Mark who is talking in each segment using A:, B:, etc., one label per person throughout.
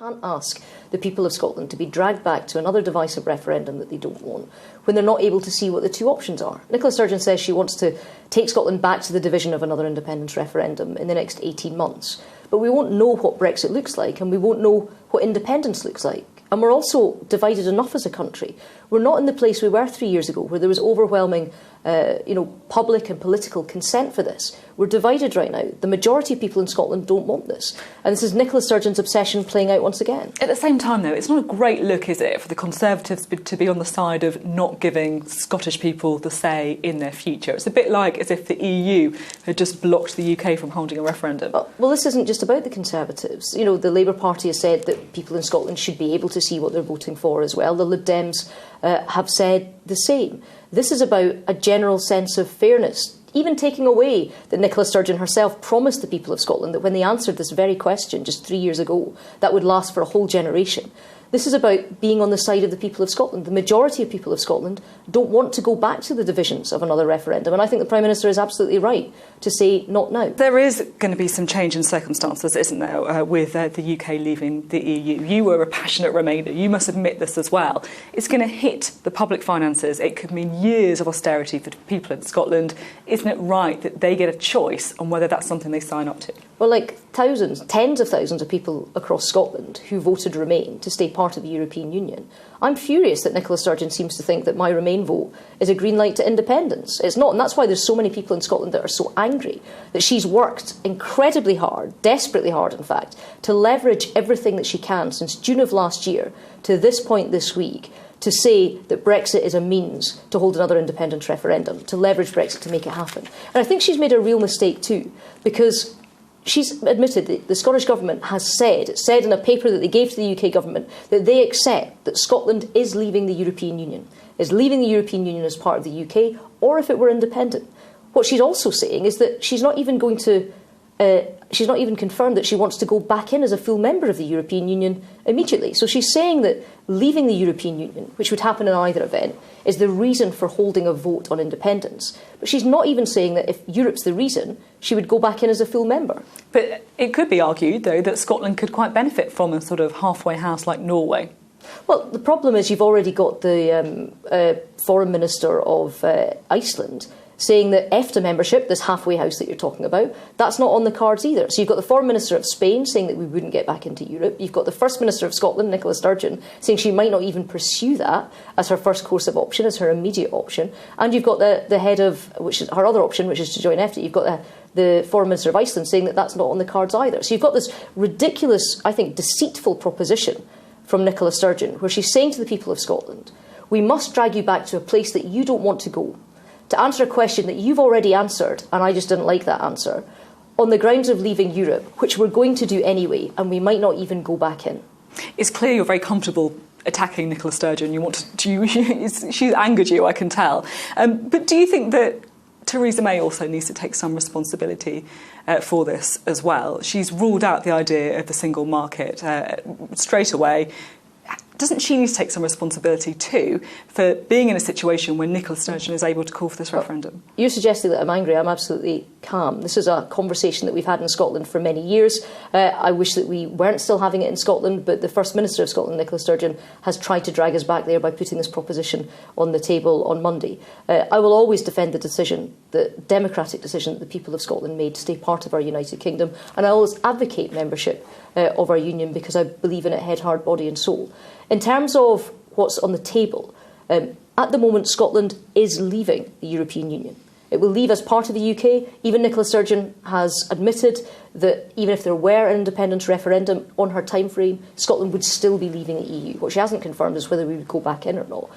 A: can't ask the people of Scotland to be dragged back to another divisive referendum that they don't want when they're not able to see what the two options are. Nicola Sturgeon says she wants to take Scotland back to the division of another independence referendum in the next 18 months. But we won't know what Brexit looks like, and we won't know what independence looks like. And we're also divided enough as a country. We're not in the place we were 3 years ago, where there was overwhelming public and political consent for this. We're divided right now. The majority of people in Scotland don't want this. And this is Nicola Sturgeon's obsession playing out once again.
B: At the same time, though, it's not a great look, is it, for the Conservatives to be on the side of not giving Scottish people the say in their future? It's a bit like as if the EU had just blocked the UK from holding a referendum.
A: Well, this isn't just about the Conservatives. You know, the Labour Party has said that people in Scotland should be able to see what they're voting for as well. The Lib Dems have said the same. This is about a general sense of fairness, even taking away that Nicola Sturgeon herself promised the people of Scotland that when they answered this very question just 3 years ago, that would last for a whole generation. This is about being on the side of the people of Scotland. The majority of people of Scotland don't want to go back to the divisions of another referendum. And I think the Prime Minister is absolutely right to say not now.
B: There is going to be some change in circumstances, isn't there, with the UK leaving the EU. You were a passionate Remainer. You must admit this as well. It's going to hit the public finances. It could mean years of austerity for people in Scotland. Isn't it right that they get a choice on whether that's something they sign up to?
A: Well, like thousands, tens of thousands of people across Scotland who voted Remain to stay part of the European Union. I'm furious that Nicola Sturgeon seems to think that my Remain vote is a green light to independence. It's not, and that's why there's so many people in Scotland that are so angry that she's worked incredibly hard, desperately hard in fact, to leverage everything that she can since June of last year to this point this week to say that Brexit is a means to hold another independence referendum, to leverage Brexit to make it happen. And I think she's made a real mistake too, because she's admitted that the Scottish Government has said in a paper that they gave to the UK Government, that they accept that Scotland is leaving the European Union, is leaving the European Union as part of the UK, or if it were independent. What she's also saying is that she's not even confirmed that she wants to go back in as a full member of the European Union immediately. So she's saying that leaving the European Union, which would happen in either event, is the reason for holding a vote on independence. But she's not even saying that if Europe's the reason, she would go back in as a full member.
B: But it could be argued, though, that Scotland could quite benefit from a sort of halfway house like Norway.
A: Well, the problem is you've already got the Foreign Minister of Iceland saying that EFTA membership, this halfway house that you're talking about, that's not on the cards either. So you've got the Foreign Minister of Spain saying that we wouldn't get back into Europe. You've got the First Minister of Scotland, Nicola Sturgeon, saying she might not even pursue that as her first course of option, as her immediate option. And you've got the head of, which is her other option, which is to join EFTA. You've got the Foreign Minister of Iceland saying that that's not on the cards either. So you've got this ridiculous, I think, deceitful proposition from Nicola Sturgeon, where she's saying to the people of Scotland, we must drag you back to a place that you don't want to go, to answer a question that you've already answered, and I just didn't like that answer, on the grounds of leaving Europe, which we're going to do anyway, and we might not even go back in.
B: It's clear you're very comfortable attacking Nicola Sturgeon. You want to, she's angered you, I can tell. But do you think that Theresa May also needs to take some responsibility for this as well? She's ruled out the idea of the single market straight away. Doesn't she need to take some responsibility too for being in a situation where Nicola Sturgeon is able to call for this referendum?
A: You're suggesting that I'm angry. I'm absolutely calm. This is a conversation that we've had in Scotland for many years. I wish that we weren't still having it in Scotland, but the First Minister of Scotland, Nicola Sturgeon, has tried to drag us back there by putting this proposition on the table on Monday. I will always defend the decision, the democratic decision that the people of Scotland made to stay part of our United Kingdom, and I always advocate membership of our union because I believe in it head, heart, body and soul. In terms of what's on the table, at the moment Scotland is leaving the European Union. It will leave as part of the UK. Even Nicola Sturgeon has admitted that even if there were an independence referendum on her timeframe, Scotland would still be leaving the EU. What she hasn't confirmed is whether we would go back in or not.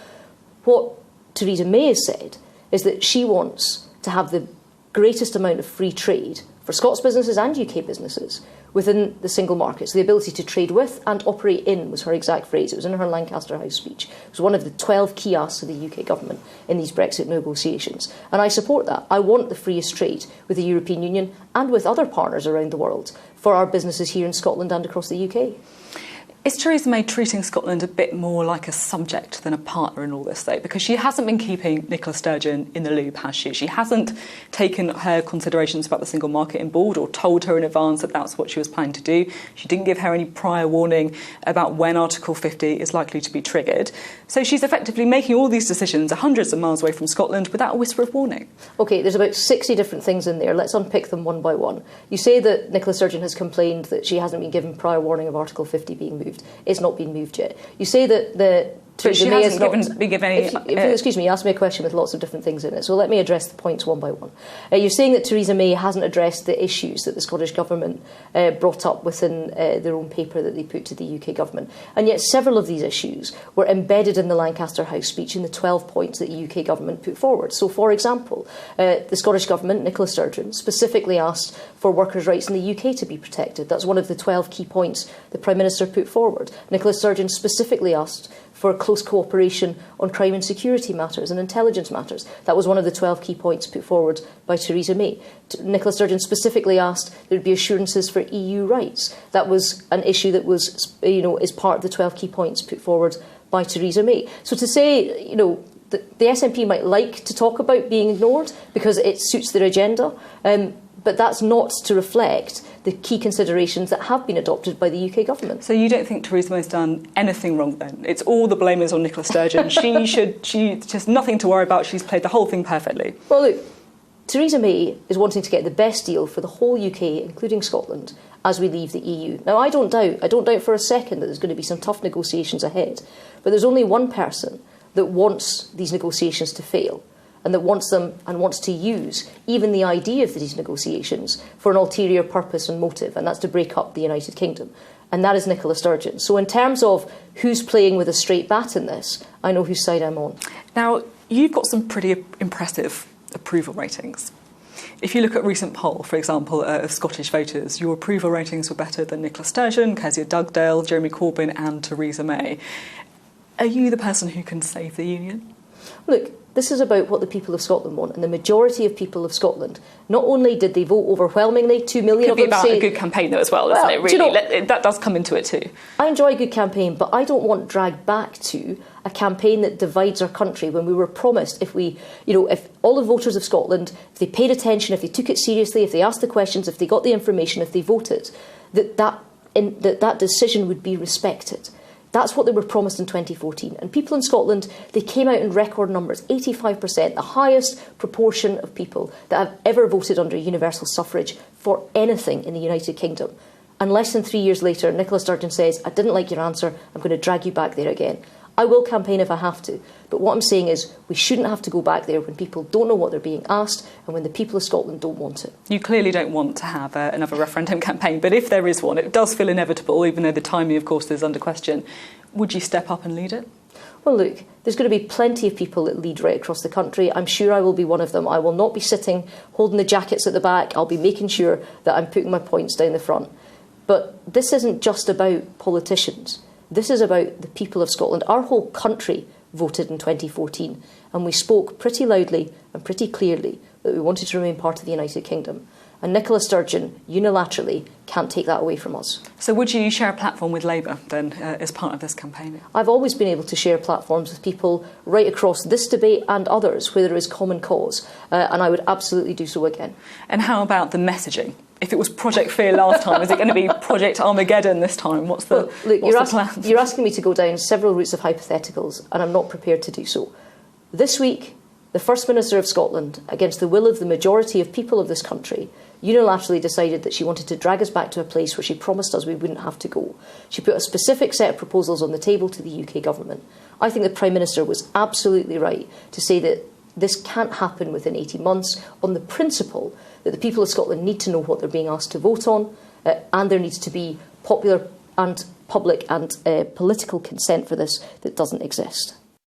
A: What Theresa May has said is that she wants to have the greatest amount of free trade for Scots businesses and UK businesses within the single market. So the ability to trade with and operate in was her exact phrase. It was in her Lancaster House speech. It was one of the 12 key asks of the UK government in these Brexit negotiations. And I support that. I want the freest trade with the European Union and with other partners around the world for our businesses here in Scotland and across the UK.
B: Is Theresa May treating Scotland a bit more like a subject than a partner in all this, though? Because she hasn't been keeping Nicola Sturgeon in the loop, has she? She hasn't taken her considerations about the single market in board or told her in advance that that's what she was planning to do. She didn't give her any prior warning about when Article 50 is likely to be triggered. So she's effectively making all these decisions hundreds of miles away from Scotland without a whisper of warning.
A: OK, there's about 60 different things in there. Let's unpick them one by one. You say that Nicola Sturgeon has complained that she hasn't been given prior warning of Article 50 being moved. It's not been moved yet. You say that
B: Theresa May hasn't been given any...
A: Excuse me, you asked me a question with lots of different things in it, so let me address the points one by one. You're saying that Theresa May hasn't addressed the issues that the Scottish Government brought up within their own paper that they put to the UK Government, and yet several of these issues were embedded in the Lancaster House speech in the 12 points that the UK Government put forward. So, for example, the Scottish Government, Nicola Sturgeon, specifically asked for workers' rights in the UK to be protected. That's one of the 12 key points the Prime Minister put forward. Nicola Sturgeon specifically asked for close cooperation on crime and security matters and intelligence matters. That was one of the 12 key points put forward by Theresa May. Nicola Sturgeon specifically asked there would be assurances for EU rights. That was an issue that was, is part of the 12 key points put forward by Theresa May. So to say, the SNP might like to talk about being ignored because it suits their agenda, but that's not to reflect the key considerations that have been adopted by the UK Government.
B: So you don't think Theresa May's done anything wrong then? It's all the blame is on Nicola Sturgeon. She just nothing to worry about. She's played the whole thing perfectly.
A: Well, look, Theresa May is wanting to get the best deal for the whole UK, including Scotland, as we leave the EU. Now, I don't doubt for a second that there's going to be some tough negotiations ahead, but there's only one person that wants these negotiations to fail, and that wants them and wants to use even the idea of these negotiations for an ulterior purpose and motive, and that's to break up the United Kingdom. And that is Nicola Sturgeon. So in terms of who's playing with a straight bat in this, I know whose side I'm on.
B: Now, you've got some pretty impressive approval ratings. If you look at a recent poll, for example, of Scottish voters, your approval ratings were better than Nicola Sturgeon, Kezia Dugdale, Jeremy Corbyn and Theresa May. Are you the person who can save the union?
A: Look, this is about what the people of Scotland want, and the majority of people of Scotland, not only did they vote overwhelmingly, 2 million of them say...
B: It could be about a good campaign, though, as well, isn't it, really? That does come into it, too. I
A: enjoy a good campaign, but I don't want dragged back to a campaign that divides our country when we were promised if all the voters of Scotland, if they paid attention, if they took it seriously, if they asked the questions, if they got the information, if they voted, that decision would be respected. That's what they were promised in 2014. And people in Scotland, they came out in record numbers, 85%, the highest proportion of people that have ever voted under universal suffrage for anything in the United Kingdom. And less than 3 years later, Nicola Sturgeon says, I didn't like your answer, I'm going to drag you back there again. I will campaign if I have to. But what I'm saying is we shouldn't have to go back there when people don't know what they're being asked and when the people of Scotland don't want it.
B: You clearly don't want to have another referendum campaign, but if there is one, it does feel inevitable, even though the timing, of course, is under question. Would you step up and lead it?
A: Well, look, there's going to be plenty of people that lead right across the country. I'm sure I will be one of them. I will not be sitting holding the jackets at the back. I'll be making sure that I'm putting my points down the front. But this isn't just about politicians. This is about the people of Scotland. Our whole country voted in 2014, and we spoke pretty loudly and pretty clearly that we wanted to remain part of the United Kingdom. And Nicola Sturgeon, unilaterally, can't take that away from us.
B: So would you share a platform with Labour, then, as part of this campaign?
A: I've always been able to share platforms with people right across this debate and others where there is common cause, and I would absolutely do so again.
B: And how about the messaging? If it was Project Fear last time, is it going to be Project Armageddon this time? What's the plan?
A: You're asking me to go down several routes of hypotheticals, and I'm not prepared to do so. This week, the First Minister of Scotland, against the will of the majority of people of this country, unilaterally decided that she wanted to drag us back to a place where she promised us we wouldn't have to go. She put a specific set of proposals on the table to the UK Government. I think the Prime Minister was absolutely right to say that this can't happen within 18 months on the principle that the people of Scotland need to know what they're being asked to vote on, and there needs to be popular and public and political consent for this that doesn't exist.